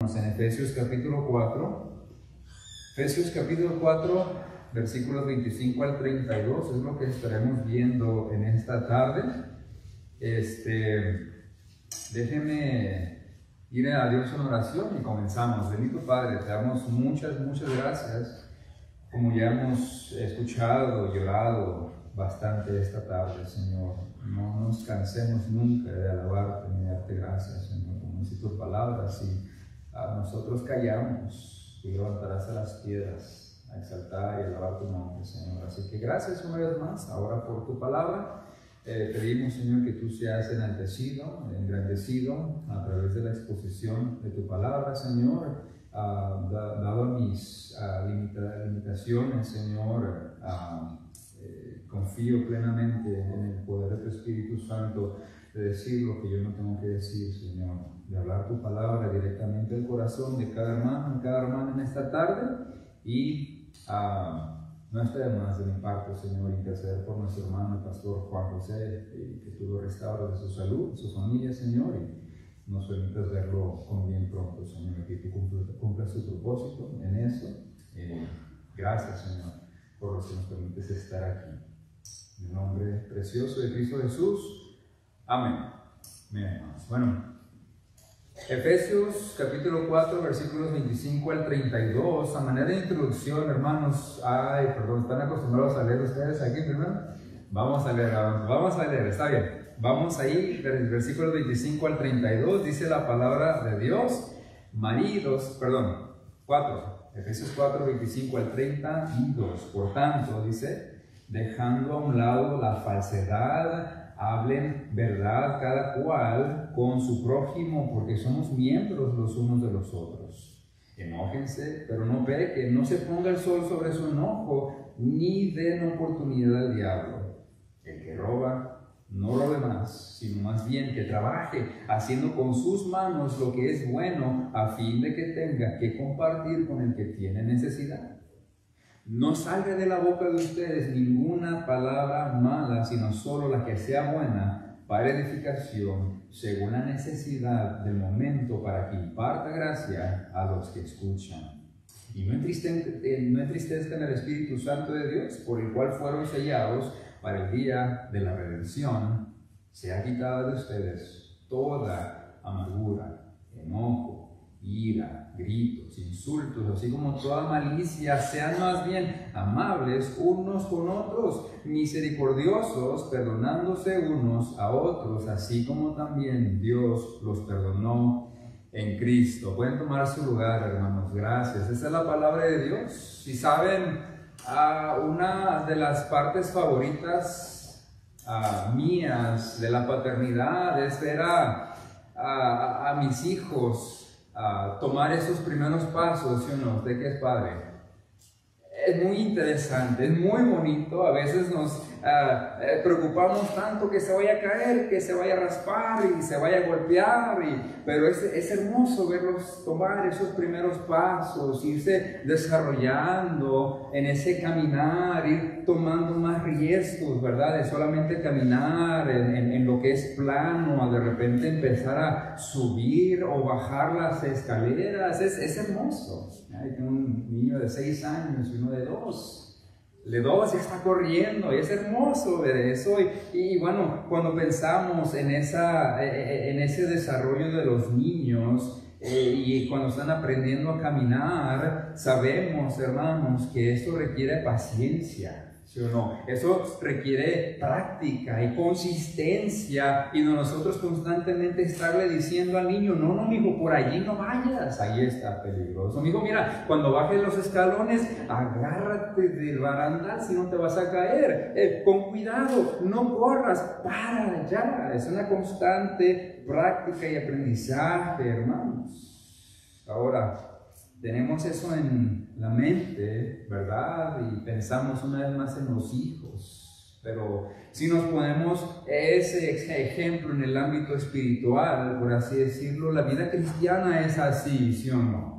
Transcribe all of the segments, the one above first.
En Efesios capítulo 4, versículos 25 al 32, es lo que estaremos viendo en esta tarde. Déjenme ir a Dios en oración y comenzamos. Bendito Padre, te damos muchas gracias, como ya hemos escuchado y orado bastante esta tarde, Señor. No nos cansemos nunca de alabarte ni darte gracias, Señor, como dice tus palabras. Y a nosotros callamos, y levantarás a las piedras a exaltar y alabar tu nombre, Señor. Así que gracias una vez más, ahora por tu palabra. Pedimos, Señor, que tú seas enaltecido, engrandecido a través de la exposición de tu palabra, Señor. Dado mis limitaciones, Señor, confío plenamente en el poder de tu Espíritu Santo de decir lo que yo no tengo que decir, Señor, de hablar tu palabra directamente al corazón de cada hermano y cada hermana en esta tarde. Y no está de más de mi parte, Señor, interceder por nuestro hermano, el pastor Juan José, que tú lo restaures de su salud, de su familia, Señor, y nos permitas verlo con bien pronto, Señor, y que tú cumplas su propósito en eso. Gracias, Señor, por lo que nos permites estar aquí. En el nombre precioso de Cristo Jesús. Amén. Amén, hermanos. Bueno, Efesios capítulo 4, versículos 25 al 32. A manera de introducción, hermanos, ¿están acostumbrados a leer ustedes aquí primero? Vamos a leer, está bien. Vamos ahí, del versículo 25 al 32, dice la palabra de Dios. Efesios 4, 25 al 32. Por tanto, dice, dejando a un lado la falsedad, hablen verdad cada cual con su prójimo, porque somos miembros los unos de los otros. Enójense, pero no pequen, no se ponga el sol sobre su enojo, ni den oportunidad al diablo. El que roba, no robe más, sino más bien que trabaje, haciendo con sus manos lo que es bueno, a fin de que tenga que compartir con el que tiene necesidad. No salga de la boca de ustedes ninguna palabra mala, sino solo la que sea buena para edificación, según la necesidad del momento, para que imparta gracia a los que escuchan. Y no entristezcan el Espíritu Santo de Dios, por el cual fueron sellados para el día de la redención. Sea quitada de ustedes toda amargura, enojo, ira, gritos, insultos, así como toda malicia. Sean más bien amables unos con otros, misericordiosos, perdonándose unos a otros, así como también Dios los perdonó en Cristo. Pueden tomar su lugar, hermanos. Gracias. Esa es la palabra de Dios. Si saben, una de las partes favoritas mías de la paternidad es ver a mis hijos tomar esos primeros pasos, ¿sí o no? ¿Usted que es padre? Es muy interesante, es muy bonito. A veces nos preocupamos tanto que se vaya a caer, que se vaya a raspar y se vaya a golpear, pero es hermoso verlos tomar esos primeros pasos, irse desarrollando en ese caminar, ir tomando más riesgos, ¿verdad? De solamente caminar en lo que es plano, a de repente empezar a subir o bajar las escaleras. Es hermoso. Tengo un niño de 6 años y uno de 2. De 2 ya está corriendo, y es hermoso ver eso. Y bueno, cuando pensamos en ese desarrollo de los niños, y cuando están aprendiendo a caminar, sabemos, hermanos, que esto requiere paciencia, ¿sí o no? Eso requiere práctica y consistencia, y nosotros constantemente estarle diciendo al niño: no, mijo, por allí no vayas, ahí está peligroso. Mijo, mira, cuando bajes los escalones, agárrate del barandal, si no te vas a caer. Con cuidado, no corras, para ya. Es una constante práctica y aprendizaje, hermanos. Ahora, tenemos eso en la mente, ¿verdad? Y pensamos una vez más en los hijos. Pero si nos ponemos ese ejemplo en el ámbito espiritual, por así decirlo, la vida cristiana es así, ¿sí o no?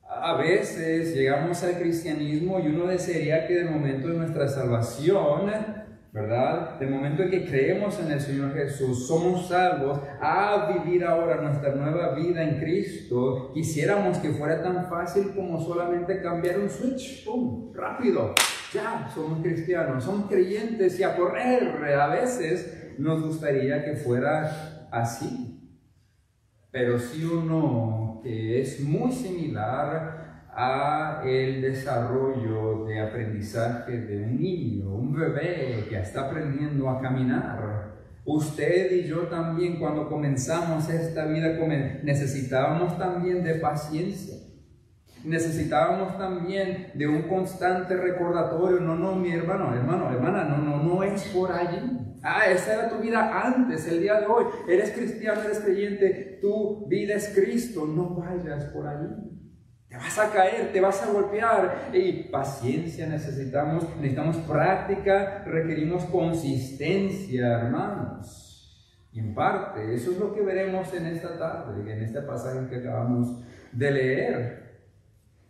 A veces llegamos al cristianismo y uno desearía que en el momento de nuestra salvación ¿verdad? Del momento en que creemos en el Señor Jesús, somos salvos, a vivir ahora nuestra nueva vida en Cristo. Quisiéramos que fuera tan fácil como solamente cambiar un switch, ¡pum!, rápido, ya somos cristianos, somos creyentes y a correr. A veces nos gustaría que fuera así, pero sí o no, que es muy similar a el desarrollo de aprendizaje de un niño, un bebé que está aprendiendo a caminar. Usted y yo también, cuando comenzamos esta vida, necesitábamos también de paciencia. Necesitábamos también de un constante recordatorio. No, mi hermana, no es por allí. Esa era tu vida antes, el día de hoy. Eres cristiano, eres creyente, tu vida es Cristo. No vayas por allí. Te vas a caer, te vas a golpear. Y paciencia necesitamos práctica, requerimos consistencia, hermanos. Y en parte, eso es lo que veremos en esta tarde, en este pasaje que acabamos de leer.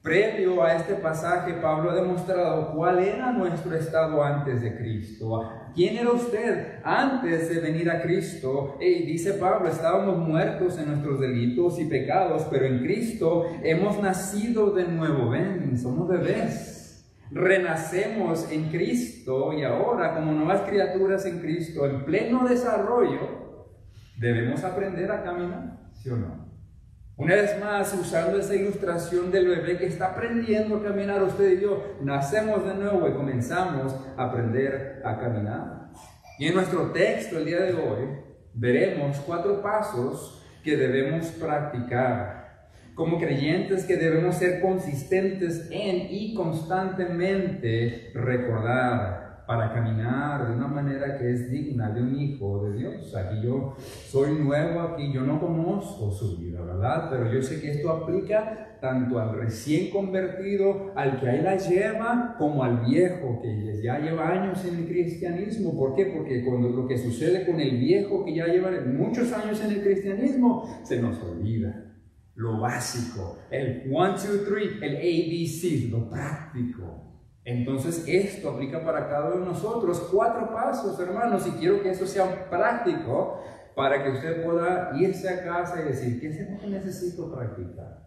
Previo a este pasaje, Pablo ha demostrado cuál era nuestro estado antes de Cristo. ¿Quién era usted antes de venir a Cristo? Y dice Pablo, estábamos muertos en nuestros delitos y pecados, pero en Cristo hemos nacido de nuevo. Ven, somos bebés. Renacemos en Cristo y ahora, como nuevas criaturas en Cristo, en pleno desarrollo, debemos aprender a caminar, ¿sí o no? Una vez más, usando esa ilustración del bebé que está aprendiendo a caminar, usted y yo nacemos de nuevo y comenzamos a aprender a caminar. Y en nuestro texto el día de hoy veremos 4 pasos que debemos practicar. Como creyentes que debemos ser consistentes en y constantemente recordar para caminar de una manera que es digna de un hijo de Dios. Aquí yo soy nuevo, aquí yo no conozco su vida, ¿verdad? Pero yo sé que esto aplica tanto al recién convertido, al que ahí la lleva, como al viejo que ya lleva años en el cristianismo. ¿Por qué? Porque cuando lo que sucede con el viejo que ya lleva muchos años en el cristianismo, se nos olvida lo básico, el 1, 2, 3, el ABC, lo práctico. Entonces esto aplica para cada uno de nosotros. 4 pasos, hermanos, y quiero que eso sea práctico para que usted pueda irse a casa y decir, ¿qué es lo que necesito practicar?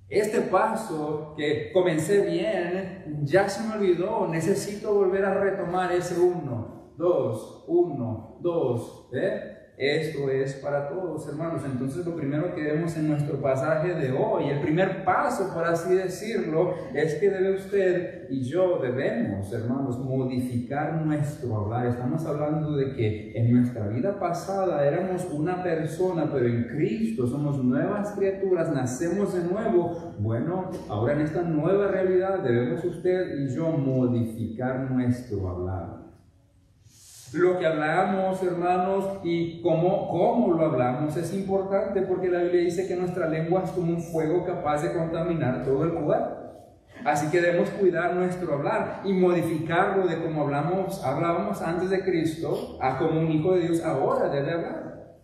Este paso que comencé bien, ya se me olvidó, necesito volver a retomar ese 1, 2, 1, 2, Esto es para todos, hermanos. Entonces lo primero que vemos en nuestro pasaje de hoy, el primer paso, por así decirlo, es que debe usted y yo debemos, hermanos, modificar nuestro hablar. Estamos hablando de que en nuestra vida pasada éramos una persona, pero en Cristo somos nuevas criaturas, nacemos de nuevo. Bueno, ahora en esta nueva realidad debemos usted y yo modificar nuestro hablar. Lo que hablamos, hermanos, y cómo lo hablamos es importante, porque la Biblia dice que nuestra lengua es como un fuego capaz de contaminar todo el cuerpo. Así que debemos cuidar nuestro hablar y modificarlo de como hablábamos antes de Cristo a como un hijo de Dios ahora debe hablar.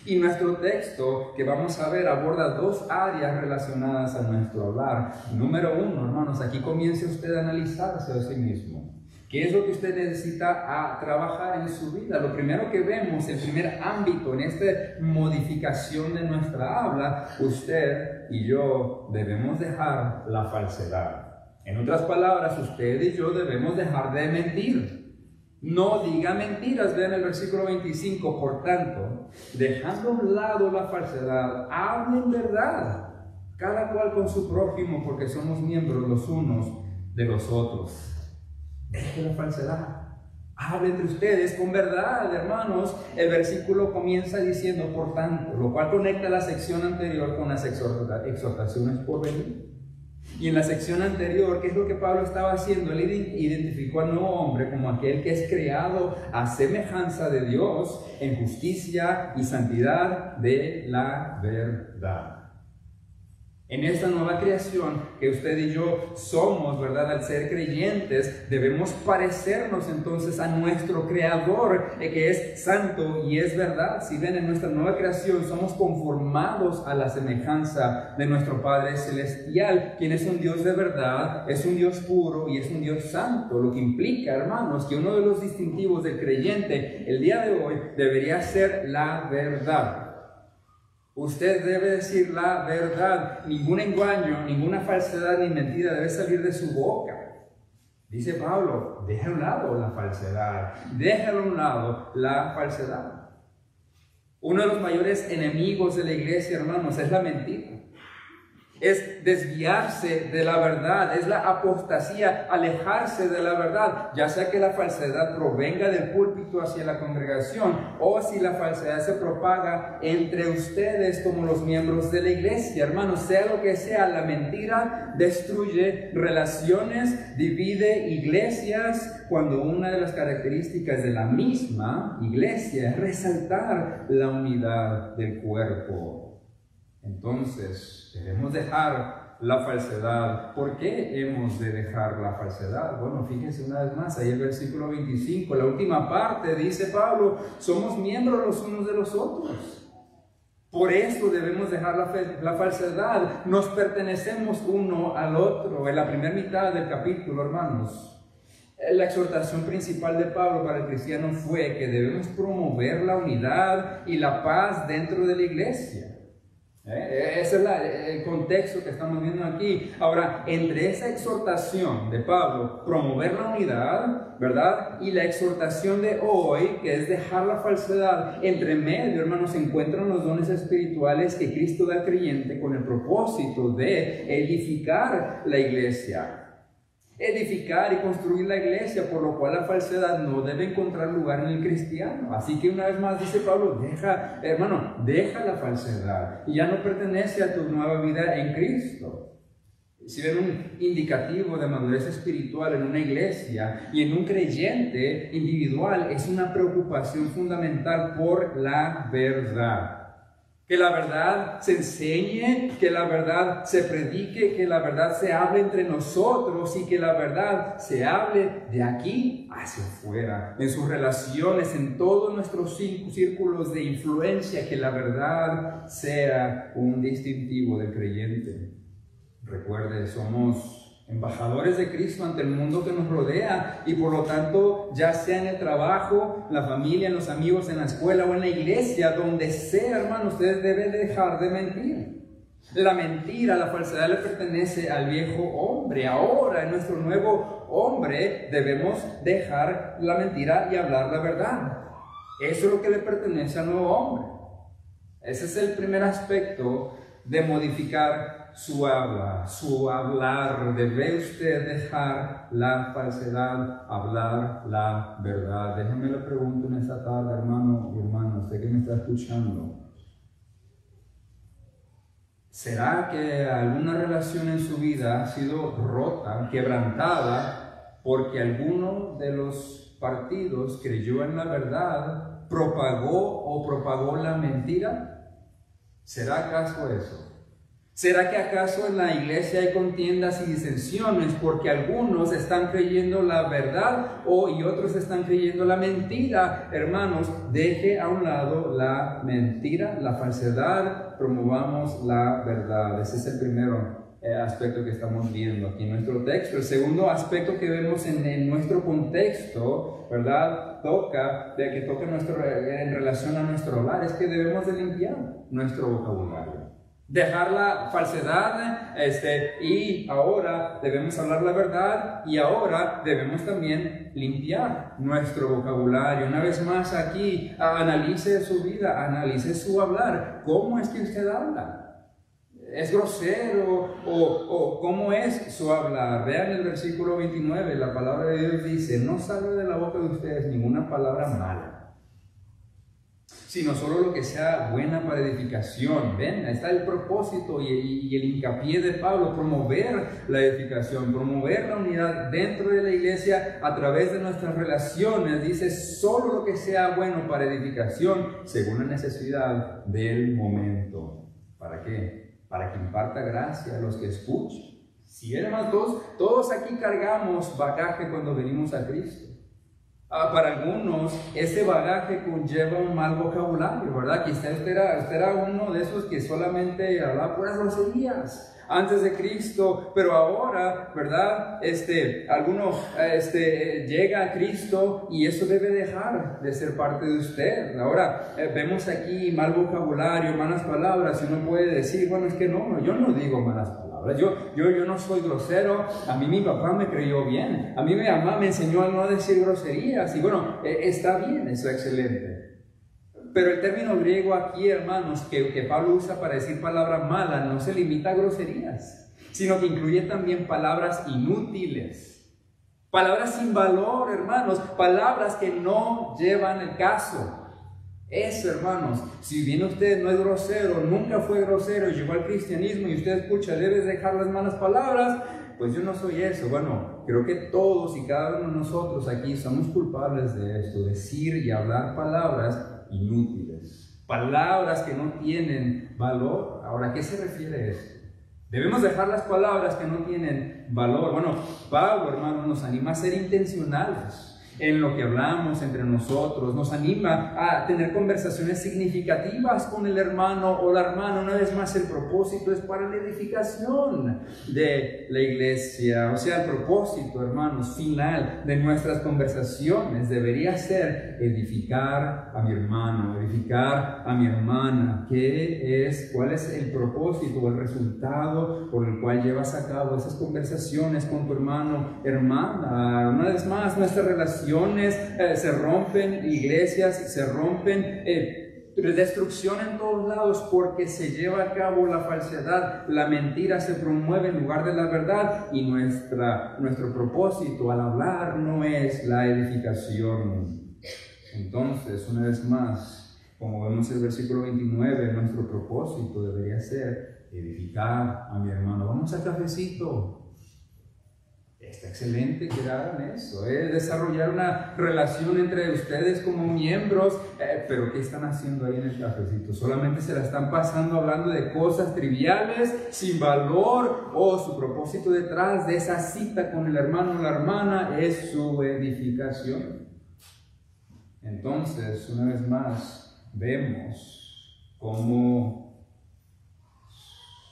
Y nuestro texto que vamos a ver aborda 2 áreas relacionadas a nuestro hablar. Número 1, hermanos, aquí comience usted a analizarse a sí mismo. ¿Qué es lo que usted necesita trabajar en su vida? Lo primero que vemos, el primer ámbito en esta modificación de nuestra habla, usted y yo debemos dejar la falsedad. En otras palabras, usted y yo debemos dejar de mentir. No diga mentiras, vean el versículo 25. Por tanto, dejando a un lado la falsedad, hablen verdad, cada cual con su prójimo, porque somos miembros los unos de los otros. Deje la falsedad. Hable entre ustedes con verdad, hermanos. El versículo comienza diciendo, por tanto, lo cual conecta la sección anterior con las exhortaciones por venir. Y en la sección anterior, ¿qué es lo que Pablo estaba haciendo? Él identificó al nuevo hombre como aquel que es creado a semejanza de Dios en justicia y santidad de la verdad. En esta nueva creación que usted y yo somos, ¿verdad? Al ser creyentes, debemos parecernos entonces a nuestro Creador, que es santo y es verdad. Si ven, en nuestra nueva creación somos conformados a la semejanza de nuestro Padre Celestial, quien es un Dios de verdad, es un Dios puro y es un Dios santo. Lo que implica, hermanos, que uno de los distintivos del creyente el día de hoy debería ser la verdad. Usted debe decir la verdad. Ningún engaño, ninguna falsedad ni mentira debe salir de su boca. Dice Pablo, deja a un lado la falsedad. Deja a un lado la falsedad. Uno de los mayores enemigos de la iglesia, hermanos, es la mentira. Es desviarse de la verdad, es la apostasía, alejarse de la verdad, ya sea que la falsedad provenga del púlpito hacia la congregación o si la falsedad se propaga entre ustedes como los miembros de la iglesia. Hermanos, sea lo que sea, la mentira destruye relaciones, divide iglesias, cuando una de las características de la misma iglesia es resaltar la unidad del cuerpo. Entonces, debemos dejar la falsedad. ¿Por qué hemos de dejar la falsedad? Bueno, fíjense una vez más, ahí el versículo 25, la última parte, dice Pablo, somos miembros los unos de los otros. Por eso debemos dejar la falsedad. Nos pertenecemos uno al otro. En la primera mitad del capítulo, hermanos, la exhortación principal de Pablo para el cristiano fue que debemos promover la unidad y la paz dentro de la iglesia. Ese es el contexto que estamos viendo aquí. Ahora, entre esa exhortación de Pablo, promover la unidad, ¿verdad? Y la exhortación de hoy, que es dejar la falsedad, entre medio, hermanos, se encuentran los dones espirituales que Cristo da al creyente con el propósito de edificar la iglesia. Edificar y construir la iglesia, por lo cual la falsedad no debe encontrar lugar en el cristiano. Así que una vez más dice Pablo, deja la falsedad y ya no pertenece a tu nueva vida en Cristo. Si ven un indicativo de madurez espiritual en una iglesia y en un creyente individual, es una preocupación fundamental por la verdad. Que la verdad se enseñe, que la verdad se predique, que la verdad se hable entre nosotros y que la verdad se hable de aquí hacia afuera, en sus relaciones, en todos nuestros círculos de influencia, que la verdad sea un distintivo del creyente. Recuerde, somos embajadores de Cristo ante el mundo que nos rodea y por lo tanto, ya sea en el trabajo, la familia, en los amigos, en la escuela o en la iglesia, donde sea, hermano, ustedes deben dejar de mentir. La mentira, la falsedad le pertenece al viejo hombre. Ahora, en nuestro nuevo hombre, debemos dejar la mentira y hablar la verdad. Eso es lo que le pertenece al nuevo hombre. Ese es el primer aspecto de modificar su habla, su hablar. Debe usted dejar la falsedad, hablar la verdad. Déjeme le pregunto en esta tarde, hermano y hermana, usted que me está escuchando, ¿será que alguna relación en su vida ha sido rota, quebrantada, porque alguno de los partidos creyó en la verdad, propagó la mentira? ¿Será acaso eso? ¿Será que acaso en la iglesia hay contiendas y disensiones porque algunos están creyendo la verdad y otros están creyendo la mentira? Hermanos, deje a un lado la mentira, la falsedad, promovamos la verdad. Ese es el primero aspecto que estamos viendo aquí en nuestro texto. El segundo aspecto que vemos en nuestro contexto, ¿verdad? En relación a nuestro hogar, es que debemos de limpiar nuestro vocabulario. Dejar la falsedad y ahora debemos hablar la verdad y ahora debemos también limpiar nuestro vocabulario. Una vez más aquí, analice su vida, analice su hablar. ¿Cómo es que usted habla? ¿Es grosero o cómo es su hablar? Vean el versículo 29, la palabra de Dios dice, no salga de la boca de ustedes ninguna palabra mala, sino solo lo que sea buena para edificación. Ven, ahí está el propósito y el hincapié de Pablo, promover la edificación, promover la unidad dentro de la iglesia a través de nuestras relaciones. Dice, solo lo que sea bueno para edificación, según la necesidad del momento. ¿Para qué? para que imparta gracia a los que escuchan. Si hermanos, todos aquí cargamos bagaje cuando venimos a Cristo. Para algunos, ese bagaje conlleva un mal vocabulario, ¿verdad? Quizá usted era uno de esos que solamente hablaba puras groserías antes de Cristo, pero ahora, ¿verdad? Algunos llega a Cristo y eso debe dejar de ser parte de usted. Ahora, vemos aquí mal vocabulario, malas palabras, y uno puede decir, bueno, es que no, yo no digo malas palabras. Yo no soy grosero. A mí mi papá me creyó bien. A mí mi mamá me enseñó a no decir groserías. Y bueno, está bien, eso es excelente. Pero el término griego aquí, hermanos, que Pablo usa para decir palabras malas, no se limita a groserías, sino que incluye también palabras inútiles. Palabras sin valor, hermanos. Palabras que no llevan el caso. Eso, hermanos, si bien usted no es grosero, nunca fue grosero, llegó al cristianismo y usted escucha, debes dejar las malas palabras, pues yo no soy eso. Bueno, creo que todos y cada uno de nosotros aquí somos culpables de esto, decir y hablar palabras inútiles, palabras que no tienen valor. Ahora, ¿a qué se refiere esto? Debemos dejar las palabras que no tienen valor. Bueno, Pablo, hermano, nos anima a ser intencionales en lo que hablamos entre nosotros, nos anima a tener conversaciones significativas con el hermano o la hermana. Una vez más, el propósito es para la edificación de la iglesia. O sea, el propósito, hermanos, final de nuestras conversaciones debería ser edificar a mi hermano, edificar a mi hermana. ¿Cuál es el propósito o el resultado por el cual llevas a cabo esas conversaciones con tu hermano, hermana? Una vez más, nuestra relación se rompen, iglesias se rompen, destrucción en todos lados porque se lleva a cabo la falsedad, la mentira se promueve en lugar de la verdad, y nuestro propósito al hablar no es la edificación. Entonces, una vez más, como vemos en el versículo 29, nuestro propósito debería ser edificar a mi hermano. Vamos al cafecito. Está excelente que hagan eso, desarrollar una relación entre ustedes como miembros, pero ¿qué están haciendo ahí en el cafecito? Solamente se la están pasando hablando de cosas triviales, sin valor, o su propósito detrás de esa cita con el hermano o la hermana es su edificación. Entonces, una vez más, vemos cómo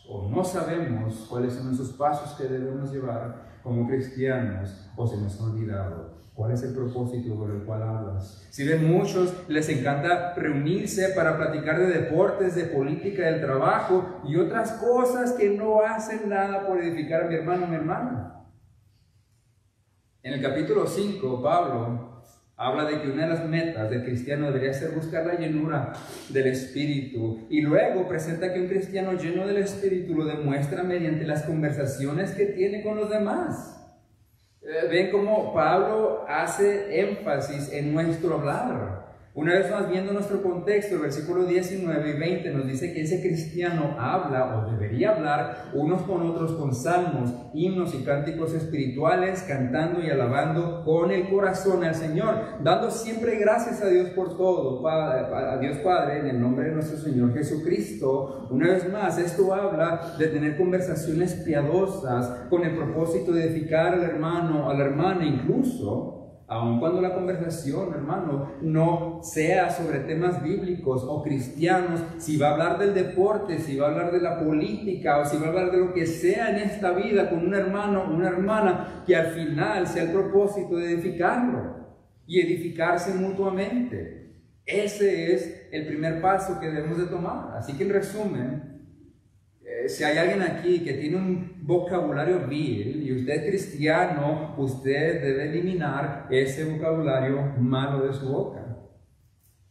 o no sabemos cuáles son esos pasos que debemos llevar como cristianos, o se nos ha olvidado cuál es el propósito por el cual hablas. Si ven, muchos les encanta reunirse para platicar de deportes, de política, del trabajo y otras cosas que no hacen nada por edificar a mi hermano o mi hermana. En el capítulo 5, Pablo habla de que una de las metas del cristiano debería ser buscar la llenura del Espíritu. Y luego presenta que un cristiano lleno del Espíritu lo demuestra mediante las conversaciones que tiene con los demás. Ven cómo Pablo hace énfasis en nuestro hablar. Una vez más, viendo nuestro contexto, el versículo 19 y 20 nos dice que ese cristiano habla o debería hablar unos con otros con salmos, himnos y cánticos espirituales, cantando y alabando con el corazón al Señor, dando siempre gracias a Dios por todo, a Dios Padre, en el nombre de nuestro Señor Jesucristo. Una vez más, esto habla de tener conversaciones piadosas con el propósito de edificar al hermano, a la hermana, incluso aun cuando la conversación, hermano, no sea sobre temas bíblicos o cristianos. Si va a hablar del deporte, si va a hablar de la política, o si va a hablar de lo que sea en esta vida con un hermano o una hermana, que al final sea el propósito de edificarlo y edificarse mutuamente. Ese es el primer paso que debemos de tomar. Así que, en resumen, si hay alguien aquí que tiene un vocabulario vil y usted es cristiano, usted debe eliminar ese vocabulario malo de su boca.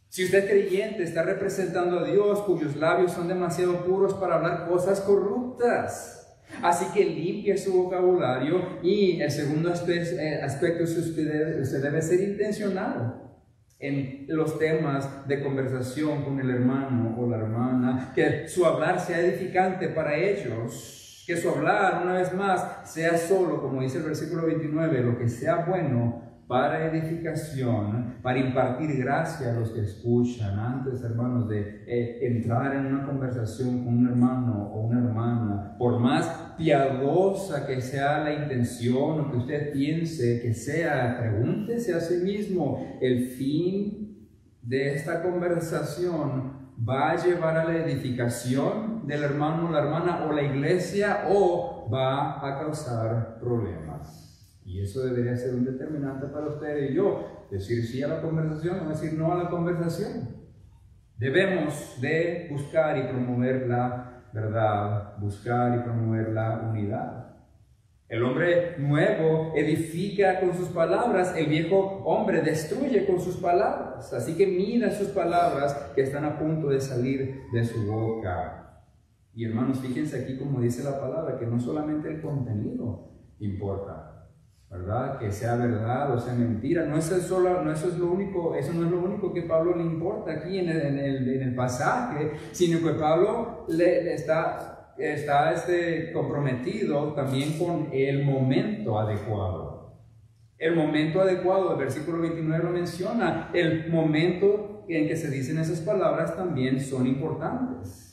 Si usted es creyente, está representando a Dios cuyos labios son demasiado puros para hablar cosas corruptas. Así que limpie su vocabulario. Y el segundo aspecto es que usted debe ser intencional en los temas de conversación con el hermano o la hermana, que su hablar sea edificante para ellos, que su hablar, una vez más, sea solo, como dice el versículo 29, lo que sea bueno para edificación, para impartir gracia a los que escuchan. Antes, hermanos, de entrar en una conversación con un hermano o una hermana, por más piadosa que sea la intención o que usted piense que sea, pregúntese a sí mismo, ¿el fin de esta conversación va a llevar a la edificación del hermano o la hermana o la iglesia, o va a causar problemas? Y eso debería ser un determinante para usted y yo, decir sí a la conversación o decir no a la conversación. Debemos de buscar y promover la verdad, buscar y promover la unidad. El hombre nuevo edifica con sus palabras, el viejo hombre destruye con sus palabras. Así que mida sus palabras que están a punto de salir de su boca. Y hermanos, fíjense aquí como dice la palabra, que no solamente el contenido importa, ¿verdad? Que sea verdad o sea mentira. Eso no es lo único que Pablo le importa aquí en el pasaje, sino que Pablo está comprometido también con el momento adecuado. El momento adecuado, el versículo 29 lo menciona. El momento en que se dicen esas palabras también son importantes.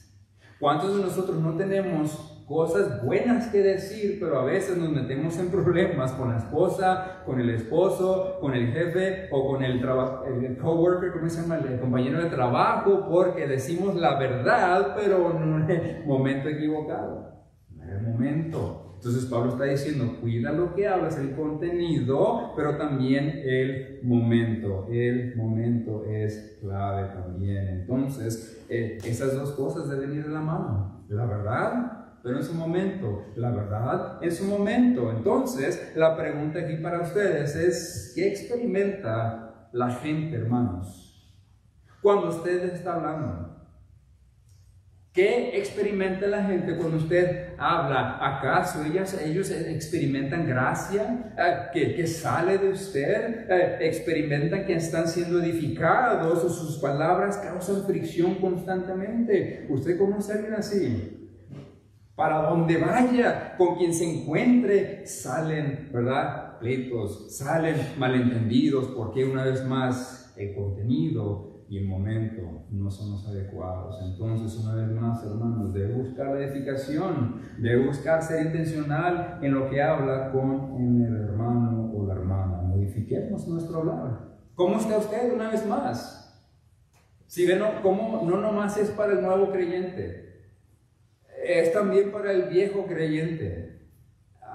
¿Cuántos de nosotros no tenemos cosas buenas que decir, pero a veces nos metemos en problemas con la esposa, con el esposo, con el jefe o con el coworker, ¿cómo se llama? El compañero de trabajo, porque decimos la verdad, pero en el momento equivocado, no era el momento? Entonces Pablo está diciendo, cuida lo que hablas, el contenido, pero también el momento. El momento es clave también. Entonces, esas dos cosas deben ir de la mano. La verdad, pero en su momento. La verdad, en su momento. Entonces, la pregunta aquí para ustedes es, ¿qué experimenta la gente, hermanos, cuando usted está hablando? ¿Qué experimenta la gente cuando usted habla? ¿Acaso ellos experimentan gracia que sale de usted? ¿Experimentan que están siendo edificados o sus palabras causan fricción constantemente? ¿Usted conoce a alguien así? Para donde vaya, con quien se encuentre, salen, ¿verdad? Pleitos, salen malentendidos, porque una vez más el contenido y el momento no son los adecuados. Entonces, una vez más, hermanos, debe buscar la edificación, debe buscar ser intencional en lo que habla con el hermano o la hermana. Modifiquemos nuestro hablar. ¿Cómo está usted una vez más? Si ven, ¿cómo no nomás es para el nuevo creyente? Es también para el viejo creyente.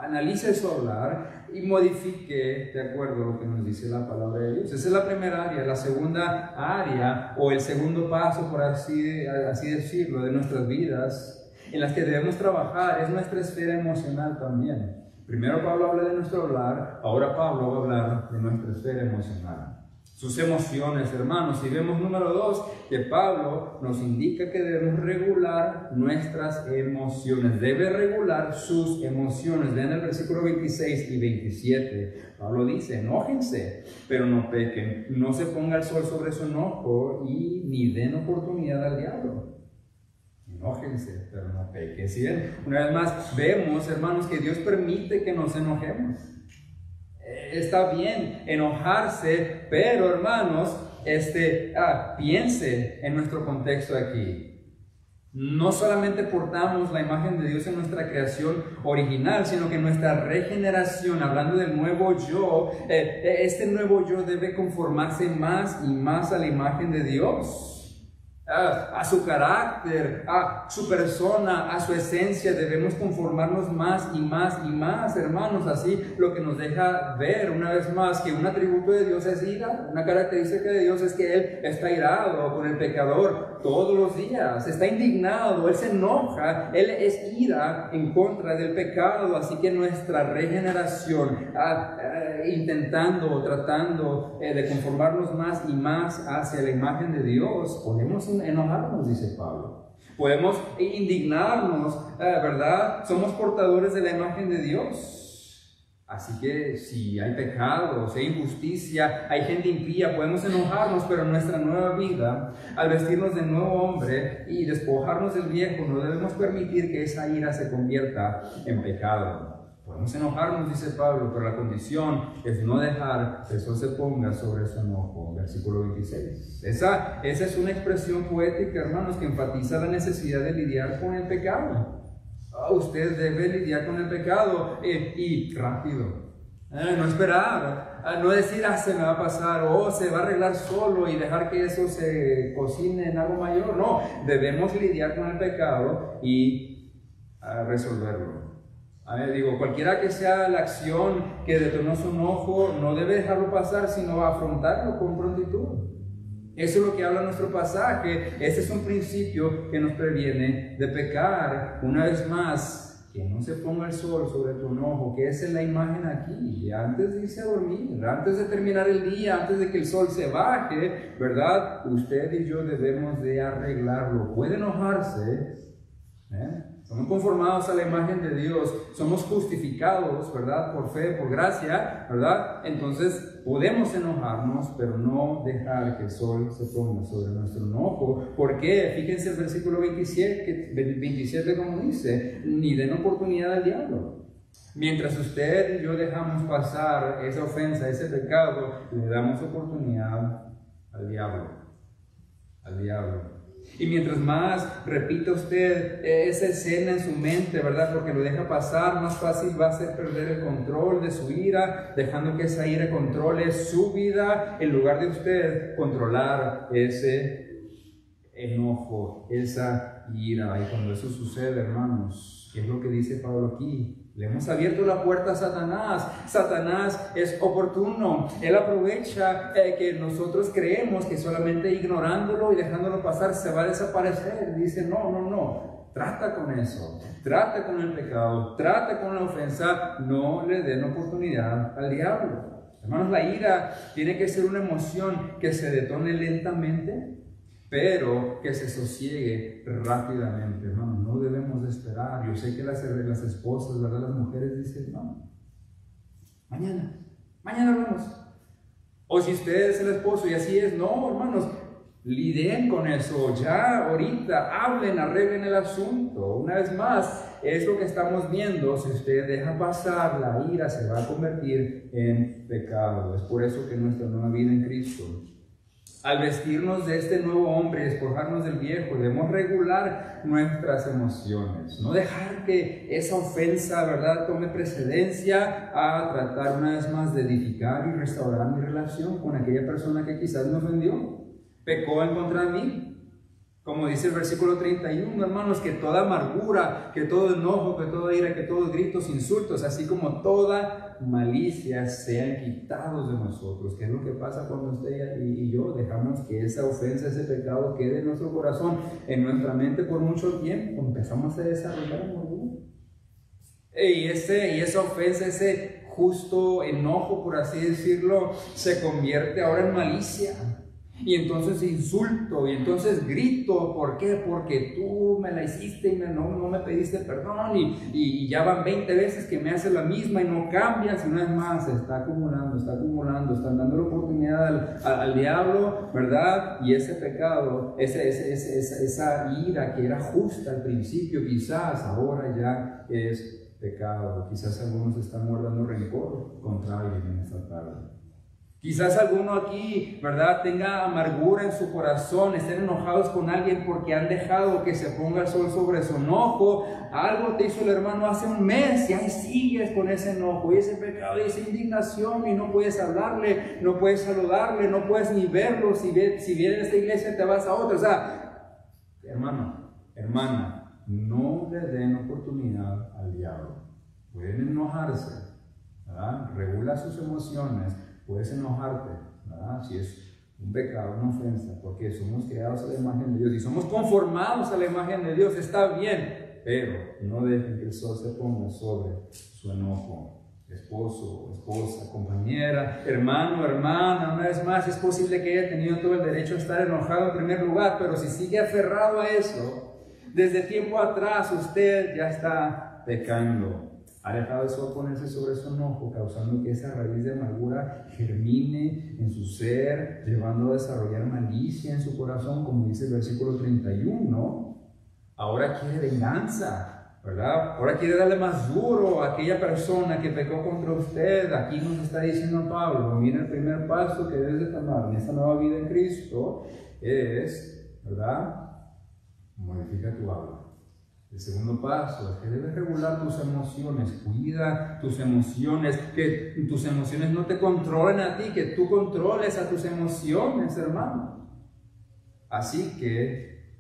Analice su hablar y modifique de acuerdo a lo que nos dice la palabra de Dios. Esa es la primera área. La segunda área, o el segundo paso, por así decirlo, de nuestras vidas, en las que debemos trabajar, es nuestra esfera emocional también. Primero Pablo habla de nuestro hablar, ahora Pablo va a hablar de nuestra esfera emocional. Sus emociones, hermanos. Y vemos número 2, que Pablo nos indica que debemos regular nuestras emociones. Debe regular sus emociones. Vean el versículo 26 y 27. Pablo dice, enójense, pero no pequen. No se ponga el sol sobre su enojo y ni den oportunidad al diablo. Enójense, pero no pequen. ¿Sí ven? Una vez más, vemos, hermanos, que Dios permite que nos enojemos. Está bien enojarse, pero hermanos, piense en nuestro contexto aquí. No solamente portamos la imagen de Dios en nuestra creación original, sino que nuestra regeneración, hablando del nuevo yo, este nuevo yo debe conformarse más y más a la imagen de Dios. A su carácter, a su persona, a su esencia, debemos conformarnos más y más y más, hermanos. Así lo que nos deja ver una vez más que un atributo de Dios es ira. Una característica de Dios es que Él está irado con el pecador todos los días, está indignado, Él se enoja, Él es ira en contra del pecado. Así que nuestra regeneración, intentando o tratando de conformarnos más y más hacia la imagen de Dios, podemos enojarnos, dice Pablo. Podemos indignarnos, ¿verdad? Somos portadores de la imagen de Dios. Así que si hay pecado, si hay injusticia, hay gente impía, podemos enojarnos, pero en nuestra nueva vida, al vestirnos de nuevo hombre y despojarnos del viejo, no debemos permitir que esa ira se convierta en pecado. Podemos enojarnos, dice Pablo, pero la condición es no dejar que el sol se ponga sobre su enojo. Versículo 26. Esa es una expresión poética, hermanos, que enfatiza la necesidad de lidiar con el pecado. Usted debe lidiar con el pecado y rápido. No esperar, no decir, se me va a pasar o se va a arreglar solo y dejar que eso se cocine en algo mayor. No, debemos lidiar con el pecado y resolverlo. Cualquiera que sea la acción que detonó su enojo, no debe dejarlo pasar, sino afrontarlo con prontitud. Eso es lo que habla nuestro pasaje. Ese es un principio que nos previene de pecar. Una vez más, que no se ponga el sol sobre tu enojo, que esa es la imagen aquí. Antes de irse a dormir, antes de terminar el día, antes de que el sol se baje, ¿verdad? Usted y yo debemos de arreglarlo. Puede enojarse, somos conformados a la imagen de Dios, somos justificados, ¿verdad? Por fe, por gracia, ¿verdad? Entonces podemos enojarnos, pero no dejar que el sol se ponga sobre nuestro enojo. ¿Por qué? Fíjense el versículo 27 como dice, ni den oportunidad al diablo. Mientras usted y yo dejamos pasar esa ofensa, ese pecado, le damos oportunidad al diablo. Y mientras más repita usted esa escena en su mente, ¿verdad? Porque lo deja pasar, más fácil va a ser perder el control de su ira, dejando que esa ira controle su vida, en lugar de usted controlar ese enojo, esa ira. Y cuando eso sucede, hermanos, ¿qué es lo que dice Pablo aquí? Le hemos abierto la puerta a Satanás. Satanás es oportuno. Él aprovecha que nosotros creemos que solamente ignorándolo y dejándolo pasar se va a desaparecer. Dice, no. Trata con eso. Trata con el pecado. Trata con la ofensa. No le den oportunidad al diablo. Hermanos, la ira tiene que ser una emoción que se detone lentamente, pero que se sosiegue rápidamente, hermanos. No debemos de esperar. Yo sé que las esposas, ¿verdad? Las mujeres dicen, no, mañana hablamos. O si usted es el esposo y así es, no, hermanos, lidien con eso, ya, ahorita, hablen, arreglen el asunto. Una vez más, es lo que estamos viendo. Si usted deja pasar, la ira se va a convertir en pecado. Es por eso que nuestra nueva vida en Cristo, al vestirnos de este nuevo hombre y despojarnos del viejo, debemos regular nuestras emociones. No dejar que esa ofensa, ¿verdad?, tome precedencia a tratar una vez más de edificar y restaurar mi relación con aquella persona que quizás me ofendió, pecó en contra de mí. Como dice el versículo 31, hermanos, que toda amargura, que todo enojo, que toda ira, que todos gritos, insultos, así como toda malicia sean quitados de nosotros. ¿Qué es lo que pasa cuando usted y yo dejamos que esa ofensa, ese pecado quede en nuestro corazón, en nuestra mente por mucho tiempo? Empezamos a desarrollar amargura. Y esa ofensa, ese justo enojo, por así decirlo, se convierte ahora en malicia. Y entonces insulto, y entonces grito. ¿Por qué? Porque tú me la hiciste y no me pediste perdón, y ya van 20 veces que me hace la misma y no cambias. Y una vez más se está acumulando, están dando la oportunidad al diablo, ¿verdad? Y ese pecado, esa ira que era justa al principio, quizás ahora ya es pecado. Quizás algunos están guardando rencor contra alguien en esta tarde. Quizás alguno aquí, ¿verdad?, tenga amargura en su corazón, estén enojados con alguien porque han dejado que se ponga el sol sobre su enojo. Algo te hizo el hermano hace un mes y ahí sigues con ese enojo y ese pecado y esa indignación, y no puedes hablarle, no puedes saludarle, no puedes ni verlo. Si viene a esta iglesia te vas a otra. O sea, hermano, hermana, no le den oportunidad al diablo. Pueden enojarse, ¿verdad? Regula sus emociones. Puedes enojarte, ¿verdad?, si es un pecado, una ofensa, porque somos creados a la imagen de Dios y somos conformados a la imagen de Dios. Está bien, pero no dejen que el sol se ponga sobre su enojo. Esposo, esposa, compañera, hermano, hermana, una vez más, es posible que haya tenido todo el derecho a estar enojado en primer lugar, pero si sigue aferrado a eso, desde tiempo atrás usted ya está pecando. Ha dejado el sol ponerse sobre su enojo, causando que esa raíz de amargura germine en su ser, llevando a desarrollar malicia en su corazón, como dice el versículo 31. Ahora quiere venganza. ¿verdad? Ahora quiere darle más duro a aquella persona que pecó contra usted. Aquí nos está diciendo Pablo, mira, el primer paso que debes de tomar en esta nueva vida en Cristo es, ¿verdad? Modifica tu habla. El segundo paso es que debes regular tus emociones. Cuida tus emociones, que tus emociones no te controlen a ti, que tú controles a tus emociones, hermano. Así que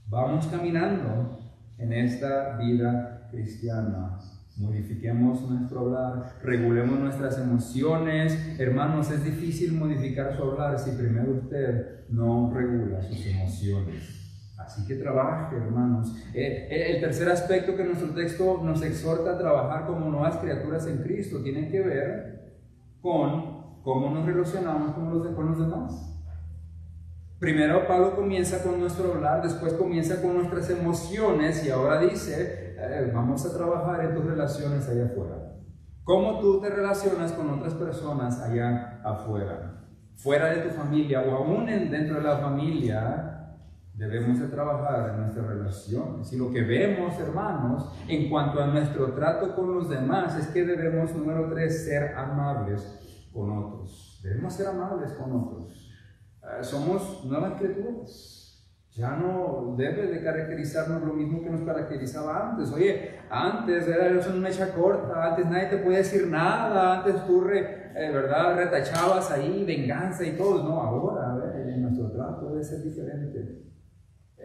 vamos caminando en esta vida cristiana. Modifiquemos nuestro hablar, regulemos nuestras emociones. Hermanos, es difícil modificar su hablar si primero usted no regula sus emociones. Así que trabaje, hermanos. El tercer aspecto que nuestro texto nos exhorta a trabajar como nuevas criaturas en Cristo tiene que ver con cómo nos relacionamos con los demás. Primero Pablo comienza con nuestro hablar, después comienza con nuestras emociones y ahora dice, vamos a trabajar en tus relaciones allá afuera. ¿Cómo tú te relacionas con otras personas allá afuera? Fuera de tu familia o aún dentro de la familia, debemos de trabajar en nuestras relaciones. Y lo que vemos, hermanos, en cuanto a nuestro trato con los demás, es que debemos, número 3, ser amables con otros. Debemos ser amables con otros. Somos nuevas criaturas. Ya no debe de caracterizarnos lo mismo que nos caracterizaba antes. Oye, antes era una mecha corta, antes nadie te podía decir nada, antes tú ¿verdad? Retachabas ahí venganza y todo. No, ahora nuestro trato debe ser diferente.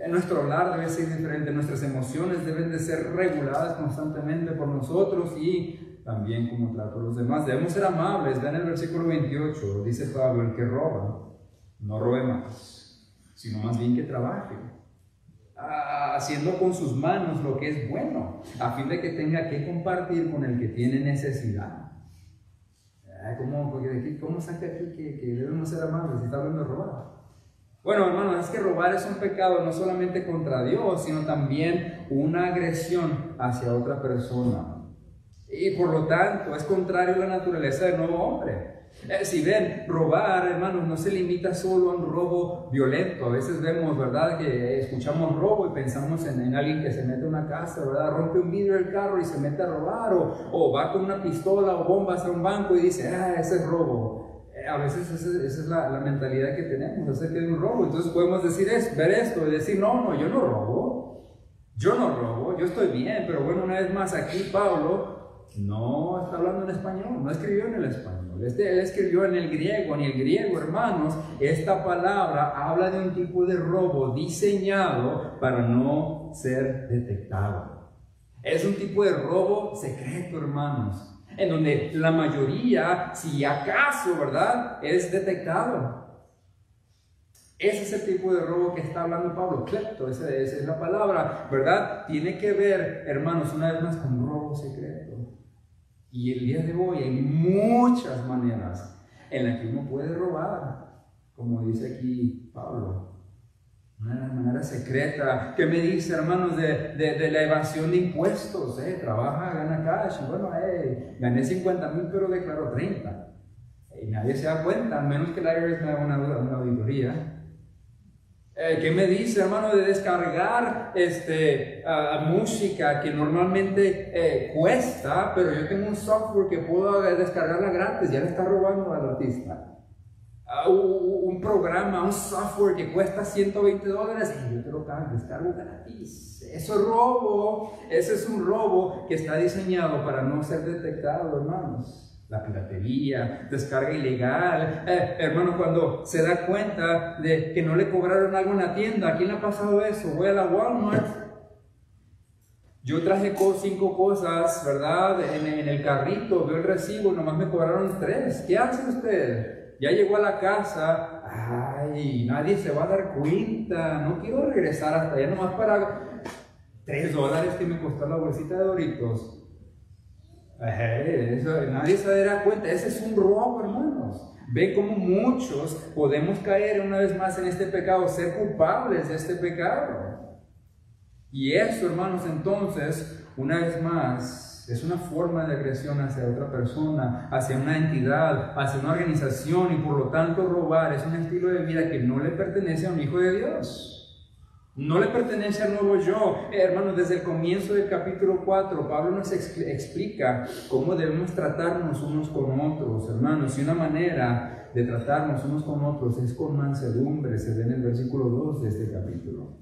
Nuestro hablar debe ser diferente, nuestras emociones deben de ser reguladas constantemente por nosotros y también como trato a los demás. Debemos ser amables. Vean el versículo 28, dice Pablo, el que roba, no robe más, sino más bien que trabaje, haciendo con sus manos lo que es bueno, a fin de que tenga que compartir con el que tiene necesidad. ¿Cómo saca aquí que debemos ser amables si está hablando de robar? Bueno, hermanos, es que robar es un pecado no solamente contra Dios, sino también una agresión hacia otra persona. Y por lo tanto, es contrario a la naturaleza del nuevo hombre. Si ven, robar, hermanos, no se limita solo a un robo violento. A veces vemos, ¿verdad?, que escuchamos robo y pensamos en alguien que se mete a una casa, ¿verdad?, rompe un vidrio del carro y se mete a robar, o va con una pistola o bombas a un banco y dice, ese es robo. A veces esa es la mentalidad que tenemos acerca de un robo. Entonces podemos ver esto y decir, no, yo no robo, yo estoy bien. Pero bueno, una vez más aquí Pablo no está hablando en español, no escribió en el español, él escribió en el griego. En el griego, hermanos, esta palabra habla de un tipo de robo diseñado para no ser detectado. Es un tipo de robo secreto, hermanos, en donde la mayoría, si acaso, ¿verdad?, es detectado. Ese es el tipo de robo que está hablando Pablo, clepto, esa es la palabra, ¿verdad? Tiene que ver, hermanos, una vez más con robo secreto. Y el día de hoy hay muchas maneras en las que uno puede robar, como dice aquí Pablo. Una manera secreta. ¿Qué me dice, hermanos, de la evasión de impuestos? Trabaja, gana cash. Bueno, gané 50,000, pero declaro 30. Y nadie se da cuenta, a menos que el IRS me haga una auditoría. ¿Qué me dice, hermano, de descargar música que normalmente cuesta, pero yo tengo un software que puedo descargarla gratis? Ya le está robando al artista. Un programa, un software que cuesta $120 y yo te lo descargo gratis. Eso es robo. Ese es un robo que está diseñado para no ser detectado, hermanos. La piratería, descarga ilegal. Hermano, cuando se da cuenta de que no le cobraron algo en la tienda, ¿a quién le ha pasado eso? Voy a la Walmart, yo traje 5 cosas, ¿verdad?, en el carrito, veo el recibo, nomás me cobraron 3. ¿Qué hace usted? Ya llegó a la casa, nadie se va a dar cuenta, no quiero regresar hasta allá nomás para $3 que me costó la bolsita de Doritos. Nadie se dará cuenta. Ese es un robo, hermanos. Ve cómo muchos podemos caer una vez más en este pecado, ser culpables de este pecado. Y eso, hermanos, entonces, una vez más, es una forma de agresión hacia otra persona, hacia una entidad, hacia una organización, y por lo tanto robar es un estilo de vida que no le pertenece a un hijo de Dios. No le pertenece al nuevo yo. Hermanos, desde el comienzo del capítulo 4, Pablo nos explica cómo debemos tratarnos unos con otros, hermanos. Y una manera de tratarnos unos con otros es con mansedumbre. Se ve en el versículo 2 de este capítulo.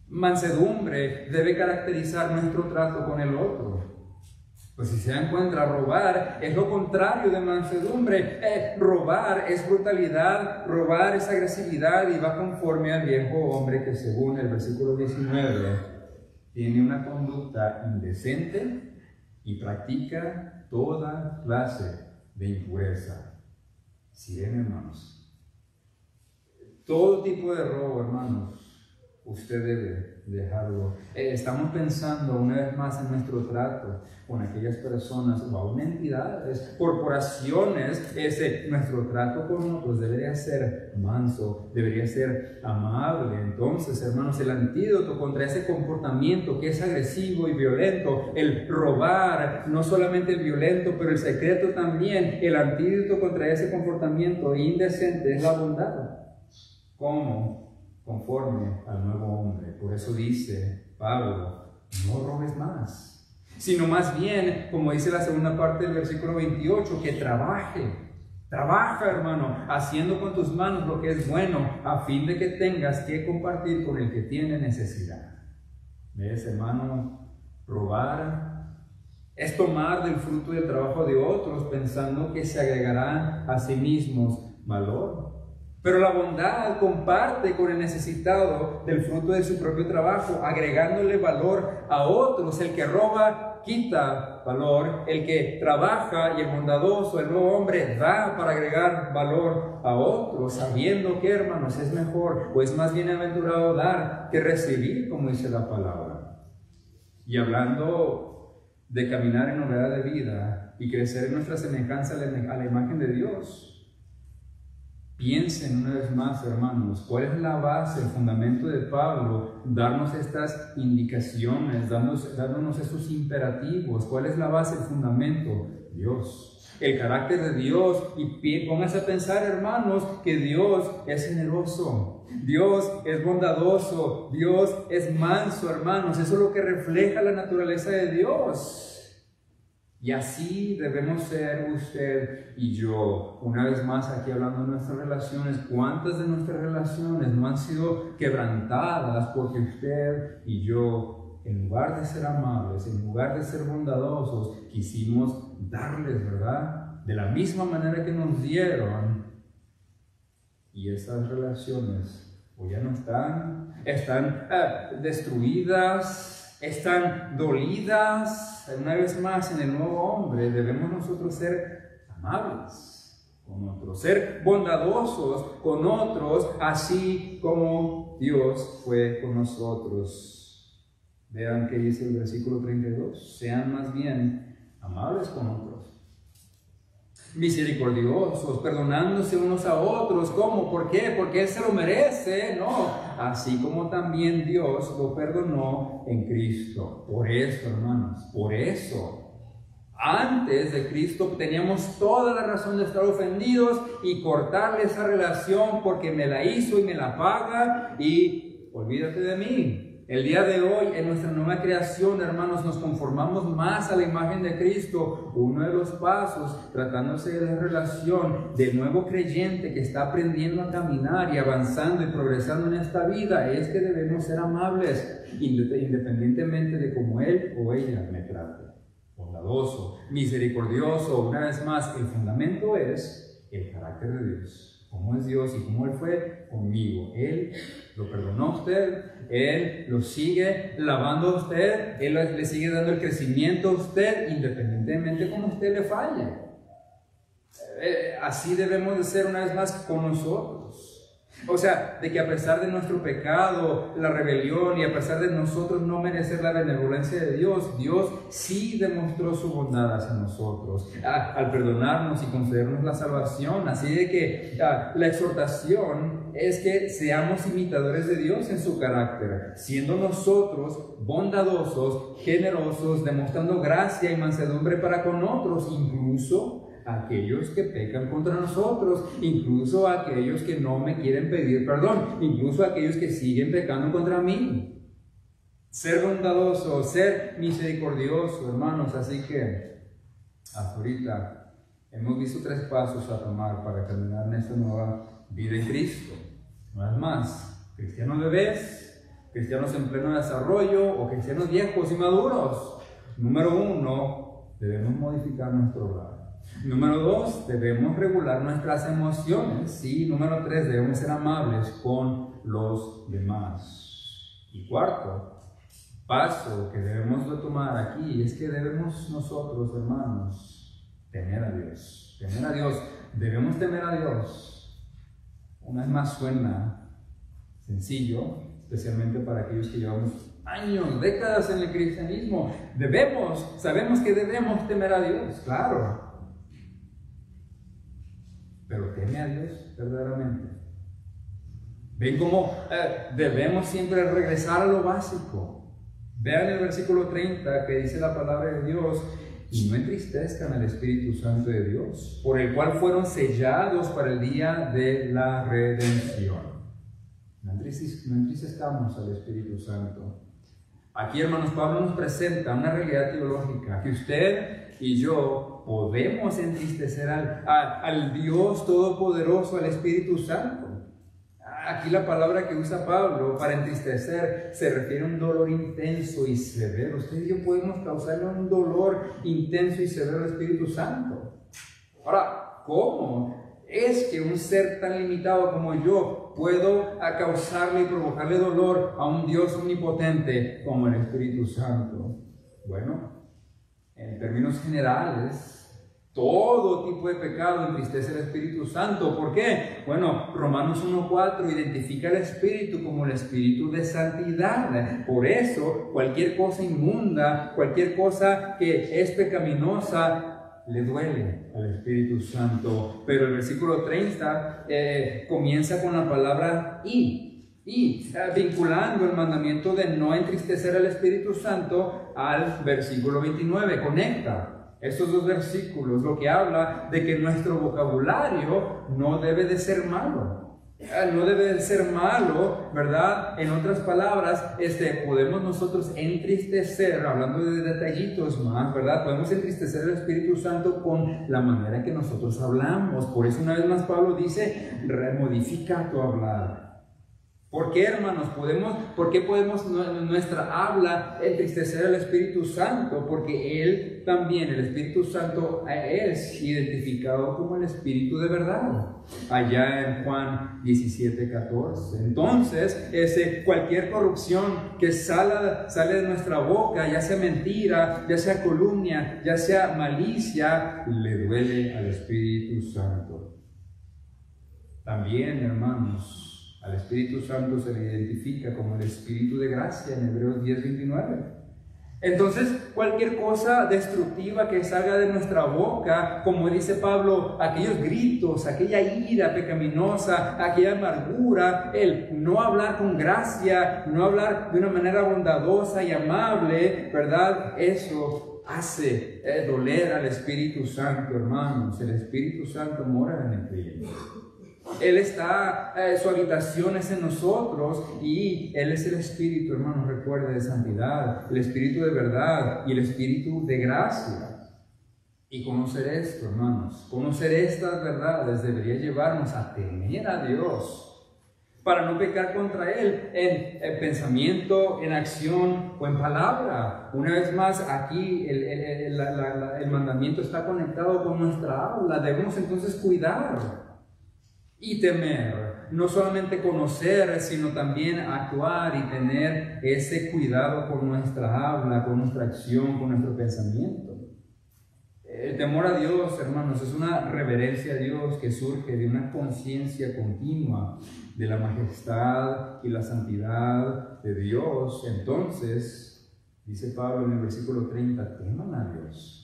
Mansedumbre debe caracterizar nuestro trato con el otro. Pues si se encuentra, robar es lo contrario de mansedumbre. Robar es brutalidad, robar es agresividad y va conforme al viejo hombre que, según el versículo 19, tiene una conducta indecente y practica toda clase de impureza. Si ven, hermanos, todo tipo de robo, hermanos, usted debe dejarlo. Estamos pensando una vez más en nuestro trato con aquellas personas o aún entidades, corporaciones. Nuestro trato con otros debería ser manso, debería ser amable. Entonces, hermanos, el antídoto contra ese comportamiento que es agresivo y violento, el robar, no solamente el violento, pero el secreto también, el antídoto contra ese comportamiento indecente es la bondad. ¿Cómo? Conforme al nuevo hombre. Por eso dice Pablo, no robes más, sino más bien, como dice la segunda parte del versículo 28, que trabaja, hermano, haciendo con tus manos lo que es bueno, a fin de que tengas que compartir con el que tiene necesidad. ¿Ves, hermano? Robar es tomar del fruto del trabajo de otros pensando que se agregarán a sí mismos valor. Pero la bondad comparte con el necesitado del fruto de su propio trabajo, agregándole valor a otros. El que roba quita valor, el que trabaja y el bondadoso, el nuevo hombre, da para agregar valor a otros, sabiendo que, hermanos, es mejor o es más bienaventurado dar que recibir, como dice la palabra. Y hablando de caminar en novedad de vida y crecer en nuestra semejanza a la imagen de Dios, piensen una vez más, hermanos, cuál es la base, el fundamento de Pablo, darnos estas indicaciones, dándonos estos imperativos. ¿Cuál es la base, el fundamento? Dios, el carácter de Dios. Y pónganse a pensar, hermanos, que Dios es generoso, Dios es bondadoso, Dios es manso, hermanos. Eso es lo que refleja la naturaleza de Dios. Y así debemos ser usted y yo. Una vez más, aquí hablando de nuestras relaciones, ¿cuántas de nuestras relaciones no han sido quebrantadas porque usted y yo, en lugar de ser amables, en lugar de ser bondadosos, quisimos darles, ¿verdad?, de la misma manera que nos dieron? Y esas relaciones o ya no están destruidas, están dolidas. Una vez más, en el nuevo hombre debemos nosotros ser amables con otros, ser bondadosos con otros, así como Dios fue con nosotros. Vean qué dice el versículo 32, sean más bien amables con otros, misericordiosos, perdonándose unos a otros. ¿Cómo? ¿Por qué? Porque Él se lo merece. No, así como también Dios lo perdonó en Cristo. Por eso, hermanos, por eso, antes de Cristo teníamos toda la razón de estar ofendidos y cortarle esa relación porque me la hizo y me la paga y olvídate de mí. El día de hoy, en nuestra nueva creación, hermanos, nos conformamos más a la imagen de Cristo. Uno de los pasos, tratándose de la relación del nuevo creyente que está aprendiendo a caminar y avanzando y progresando en esta vida, es que debemos ser amables, independientemente de cómo él o ella me trate. Bondadoso, misericordioso. Una vez más, el fundamento es el carácter de Dios. ¿Cómo es Dios y cómo Él fue conmigo? Él lo perdonó a usted, Él lo sigue lavando a usted, Él le sigue dando el crecimiento a usted, independientemente de cómo usted le falle. Así debemos de ser una vez más con nosotros. O sea, de que a pesar de nuestro pecado, la rebelión y a pesar de nosotros no merecer la benevolencia de Dios, Dios sí demostró su bondad hacia nosotros al perdonarnos y concedernos la salvación. Así de que la exhortación es que seamos imitadores de Dios en su carácter, siendo nosotros bondadosos, generosos, demostrando gracia y mansedumbre para con otros, incluso a aquellos que pecan contra nosotros, incluso a aquellos que no me quieren pedir perdón, incluso a aquellos que siguen pecando contra mí. Ser bondadoso, ser misericordioso, hermanos. Así que hasta ahorita hemos visto 3 pasos a tomar para caminar en esta nueva vida en Cristo. No es más, cristianos bebés, cristianos en pleno desarrollo o cristianos viejos y maduros. Número 1, debemos modificar nuestro hogar. Número 2, debemos regular nuestras emociones. Y número 3, debemos ser amables con los demás. Y cuarto paso que debemos de tomar aquí es que debemos nosotros, hermanos, temer a Dios. Temer a Dios. Debemos temer a Dios. Una vez más suena sencillo, especialmente para aquellos que llevamos años, décadas en el cristianismo. Sabemos que debemos temer a Dios, claro. Pero teme a Dios verdaderamente. Ven cómo debemos siempre regresar a lo básico. Vean el versículo 30 que dice la palabra de Dios: y no entristezcan al Espíritu Santo de Dios, por el cual fueron sellados para el día de la redención. No entristezcamos al Espíritu Santo. Aquí, hermanos, Pablo nos presenta una realidad teológica, que usted y yo podemos entristecer al Dios Todopoderoso, al Espíritu Santo. Aquí la palabra que usa Pablo para entristecer se refiere a un dolor intenso y severo. Usted y yo podemos causarle un dolor intenso y severo al Espíritu Santo. Ahora, ¿cómo es que un ser tan limitado como yo puedo causarle y provocarle dolor a un Dios omnipotente como el Espíritu Santo? Bueno, en términos generales, todo tipo de pecado entristece al Espíritu Santo. ¿Por qué? Bueno, Romanos 1:4 identifica al Espíritu como el Espíritu de santidad. Por eso, cualquier cosa inmunda, cualquier cosa que es pecaminosa, le duele al Espíritu Santo. Pero el versículo 30 comienza con la palabra vinculando el mandamiento de no entristecer al Espíritu Santo al versículo 29. Conecta estos 2 versículos, lo que habla de que nuestro vocabulario no debe de ser malo. No debe de ser malo, ¿verdad? En otras palabras, podemos nosotros entristecer, hablando de detallitos más, ¿verdad? Podemos entristecer al Espíritu Santo con la manera en que nosotros hablamos. Por eso una vez más Pablo dice: remodifica tu hablar. ¿Por qué, hermanos? ¿Por qué podemos nuestra habla entristecer al Espíritu Santo? Porque Él también, el Espíritu Santo, es identificado como el Espíritu de verdad. Allá en Juan 17:14. Entonces, cualquier corrupción que sale de nuestra boca, ya sea mentira, ya sea calumnia, ya sea malicia, le duele al Espíritu Santo. También, hermanos, al Espíritu Santo se le identifica como el Espíritu de gracia en Hebreos 10:29. Entonces, cualquier cosa destructiva que salga de nuestra boca, como dice Pablo, aquellos gritos, aquella ira pecaminosa, aquella amargura, el no hablar con gracia, no hablar de una manera bondadosa y amable, ¿verdad? Eso hace doler al Espíritu Santo, hermanos. El Espíritu Santo mora en el creyente. Él está, su habitación es en nosotros y Él es el Espíritu, hermanos, recuerde, de santidad, el Espíritu de verdad y el Espíritu de gracia. Y conocer esto, hermanos, conocer estas verdades debería llevarnos a temer a Dios para no pecar contra Él en pensamiento, en acción o en palabra. Una vez más, aquí el mandamiento está conectado con nuestra habla. Debemos entonces cuidar y temer, no solamente conocer, sino también actuar y tener ese cuidado con nuestra habla, con nuestra acción, con nuestro pensamiento. El temor a Dios, hermanos, es una reverencia a Dios que surge de una conciencia continua de la majestad y la santidad de Dios. Entonces, dice Pablo en el versículo 30, teman a Dios.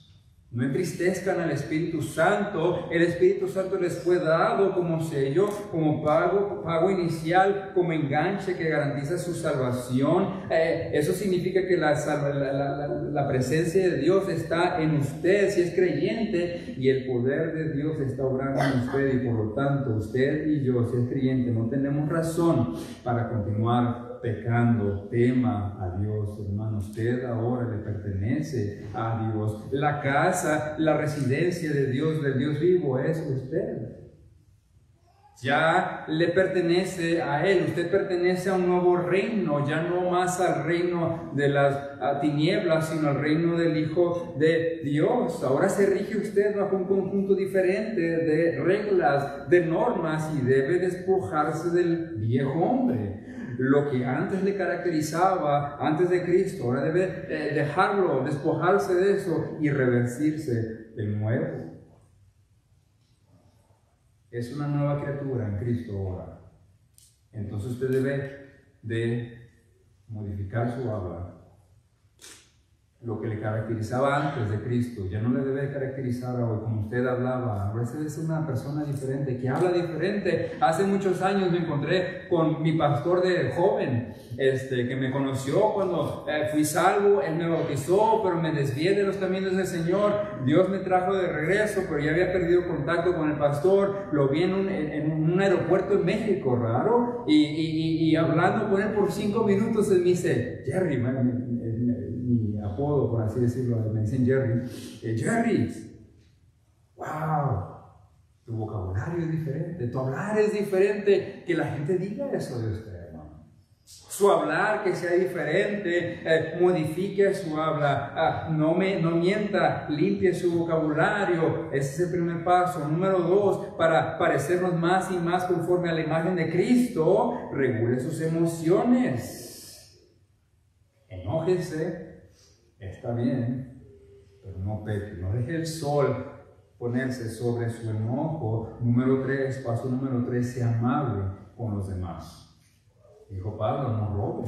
No entristezcan al Espíritu Santo. El Espíritu Santo les fue dado como sello, como pago inicial, como enganche que garantiza su salvación. Eso significa que la presencia de Dios está en usted si es creyente, y el poder de Dios está obrando en usted, y por lo tanto usted y yo, si es creyente, no tenemos razón para continuar pecando. Tema a Dios, hermano. Usted ahora le pertenece a Dios. La casa, la residencia de Dios, del Dios vivo, es usted. Ya le pertenece a Él. Usted pertenece a un nuevo reino, ya no más al reino de las tinieblas, sino al reino del Hijo de Dios. Ahora se rige usted bajo un conjunto diferente de reglas, de normas, y debe despojarse del viejo hombre. Lo que antes le caracterizaba, antes de Cristo, ahora debe dejarlo, despojarse de eso y revestirse de nuevo. Es una nueva criatura en Cristo ahora. Entonces usted debe de modificar su habla. Lo que le caracterizaba antes de Cristo ya no le debe caracterizar hoy como usted hablaba. Ahora usted es una persona diferente, que habla diferente. Hace muchos años me encontré con mi pastor de joven, que me conoció cuando fui salvo. Él me bautizó, pero me desvié de los caminos del Señor. Dios me trajo de regreso, pero ya había perdido contacto con el pastor. Lo vi en un aeropuerto en México, raro, y hablando con él por 5 minutos, él me dice: Jerry, mi apodo, por así decirlo, me dicen Jerry. Jerry, wow, tu vocabulario es diferente, tu hablar es diferente. Que la gente diga eso de usted, hermano. Su hablar que sea diferente, modifique su habla, no mienta, limpie su vocabulario. Ese es el primer paso. Número 2, para parecernos más y más conforme a la imagen de Cristo, regule sus emociones. Enójese, está bien, pero no peque. No deje el sol ponerse sobre su enojo. Número 3, paso número 3, sea amable con los demás. Dijo Pablo: no robe,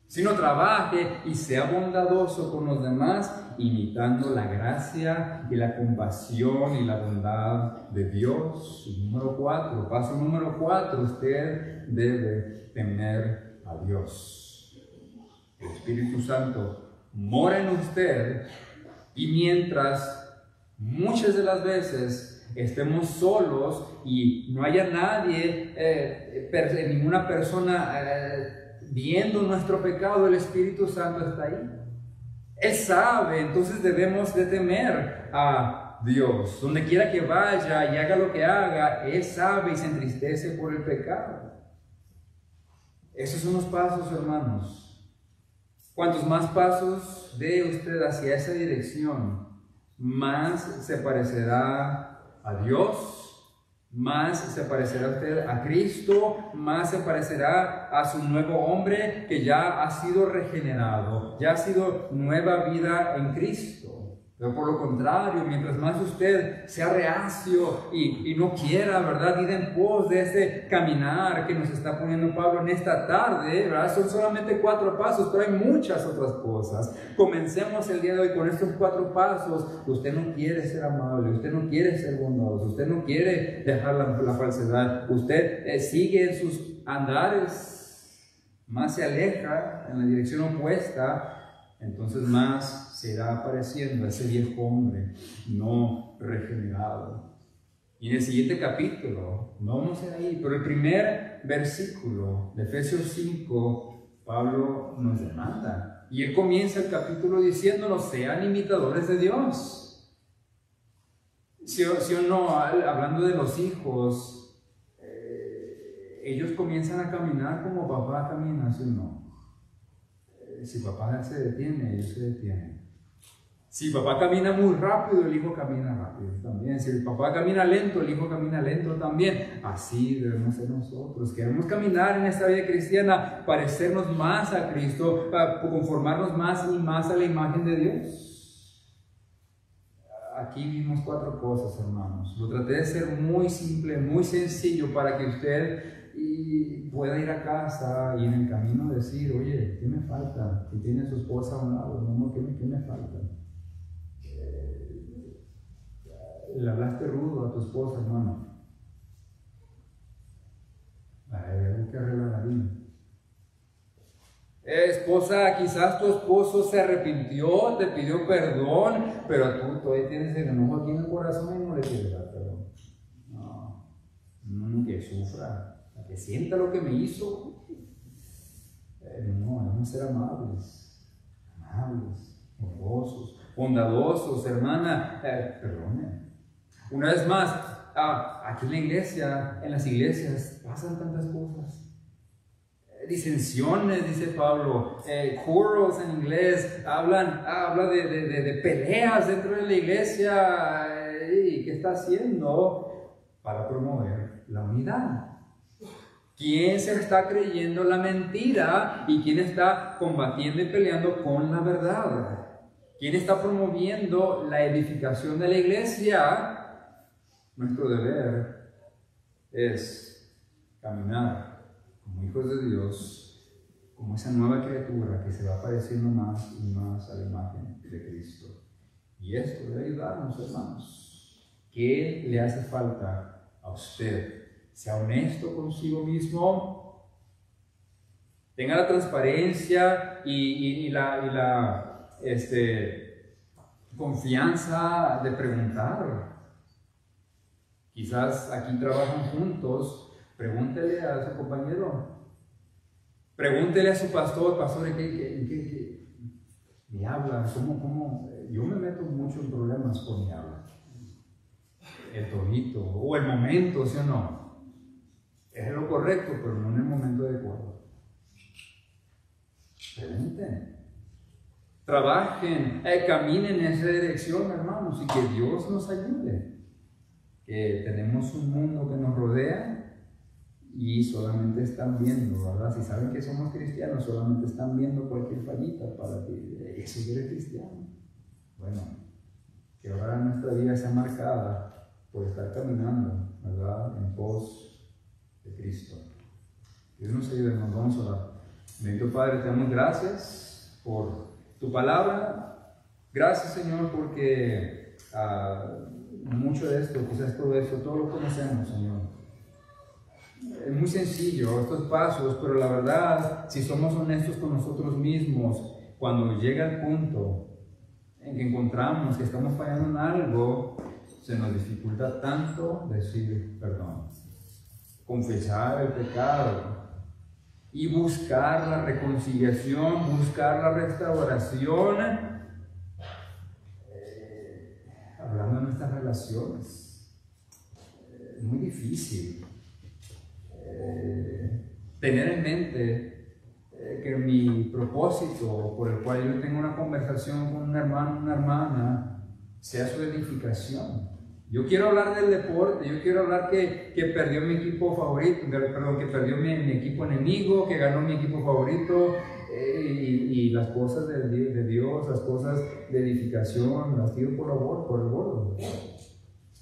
sino trabaje y sea bondadoso con los demás, imitando la gracia y la compasión y la bondad de Dios. Y número 4, paso número 4, usted debe temer a Dios. El Espíritu Santo mora en usted, y mientras muchas de las veces estemos solos y no haya nadie, ninguna persona viendo nuestro pecado, el Espíritu Santo está ahí. Él sabe, entonces debemos de temer a Dios. Donde quiera que vaya y haga lo que haga, Él sabe y se entristece por el pecado. Esos son los pasos, hermanos. Cuantos más pasos dé usted hacia esa dirección, más se parecerá a Dios, más se parecerá usted a Cristo, más se parecerá a su nuevo hombre que ya ha sido regenerado, ya ha sido nueva vida en Cristo. Pero por lo contrario, mientras más usted sea reacio y no quiera, ¿verdad?, ir en pos de ese caminar que nos está poniendo Pablo en esta tarde, ¿verdad? Son solamente 4 pasos, pero hay muchas otras cosas. Comencemos el día de hoy con estos 4 pasos. Usted no quiere ser amable, usted no quiere ser bondadoso, usted no quiere dejar la falsedad, usted sigue en sus andares, más se aleja en la dirección opuesta. Entonces más se irá apareciendo ese viejo hombre no regenerado. Y en el siguiente capítulo, no vamos a ir ahí, pero el primer versículo de Efesios 5, Pablo nos demanda. Y él comienza el capítulo diciéndonos: sean imitadores de Dios. ¿Sí o no? Hablando de los hijos, ellos comienzan a caminar como papá camina, ¿sí o no? Si papá se detiene, ellos se detienen. Si papá camina muy rápido, el hijo camina rápido también. Si el papá camina lento, el hijo camina lento también. Así debemos ser nosotros. Queremos caminar en esta vida cristiana, parecernos más a Cristo, para conformarnos más y más a la imagen de Dios. Aquí vimos 4 cosas, hermanos. Lo traté de ser muy simple, muy sencillo, para que usted pueda ir a casa y en el camino decir: oye, ¿qué me falta? Si tiene a su esposa a un lado, no, ¿qué me falta? le hablaste rudo a tu esposa, hermano. Hay algo que arreglar ahí. Esposa, quizás tu esposo se arrepintió, te pidió perdón, pero tú todavía tienes el enojo aquí en el corazón y no le quieres dar perdón. No, que sufra, que sienta lo que me hizo. No, vamos a ser amables, amorosos, bondadosos, hermana. Perdone. Una vez más, aquí en la iglesia, en las iglesias, pasan tantas cosas. Disensiones, dice Pablo, quarrels en inglés, habla de peleas dentro de la iglesia. ¿Y qué está haciendo para promover la unidad? ¿Quién se está creyendo la mentira y quién está combatiendo y peleando con la verdad? ¿Quién está promoviendo la edificación de la iglesia? Nuestro deber es caminar como hijos de Dios, como esa nueva criatura que se va pareciendo más y más a la imagen de Cristo. Y esto debe ayudarnos, hermanos. ¿Qué le hace falta a usted? Sea honesto consigo mismo, tenga la transparencia y la confianza de preguntar. Quizás aquí trabajan juntos. Pregúntele a su compañero, pregúntele a su pastor, ¿en qué me habla? ¿Cómo? Yo me meto mucho en problemas por mi habla. El tonito o el momento, ¿sí o no? Es lo correcto, pero no en el momento adecuado. Pregunten, trabajen, caminen en esa dirección, hermanos, y que Dios nos ayude. Que tenemos un mundo que nos rodea y solamente están viendo, ¿verdad? Si saben que somos cristianos, solamente están viendo cualquier fallita para que eso eres cristiano. Bueno, que ahora nuestra vida sea marcada por estar caminando, ¿verdad?, en pos de Cristo. Dios nos ayude, nos vamos a orar. Bendito Padre, te damos gracias por tu palabra. Gracias, Señor, porque mucho de esto, quizás todo esto, todo lo conocemos, Señor. Es muy sencillo estos pasos, pero la verdad, si somos honestos con nosotros mismos, cuando llega el punto en que encontramos que estamos fallando en algo, se nos dificulta tanto decir perdón, confesar el pecado y buscar la reconciliación, buscar la restauración, hablando de nuestras relaciones. Es muy difícil tener en mente que mi propósito por el cual yo tengo una conversación con un hermano, una hermana, sea su edificación. Yo quiero hablar del deporte, yo quiero hablar que perdió mi equipo favorito, perdón, que perdió mi equipo enemigo, que ganó mi equipo favorito, y las cosas de Dios, las cosas de edificación, las tiro por el bordo.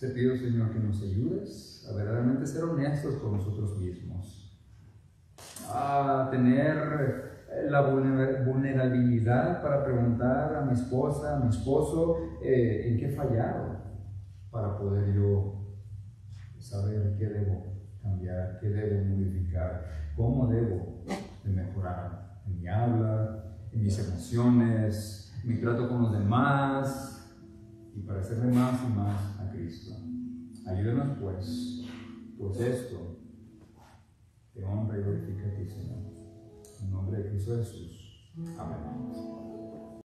Te pido, Señor, que nos ayudes a verdaderamente ser honestos con nosotros mismos, a tener la vulnerabilidad para preguntar a mi esposa, a mi esposo, en qué he fallado, para poder yo saber qué debo cambiar, qué debo modificar, cómo debo de mejorar en mi habla, en mis emociones, en mi trato con los demás, y para hacerle más y más a Cristo. Ayúdanos pues esto te honra y glorifica a ti, Señor. En nombre de Cristo Jesús. Amén.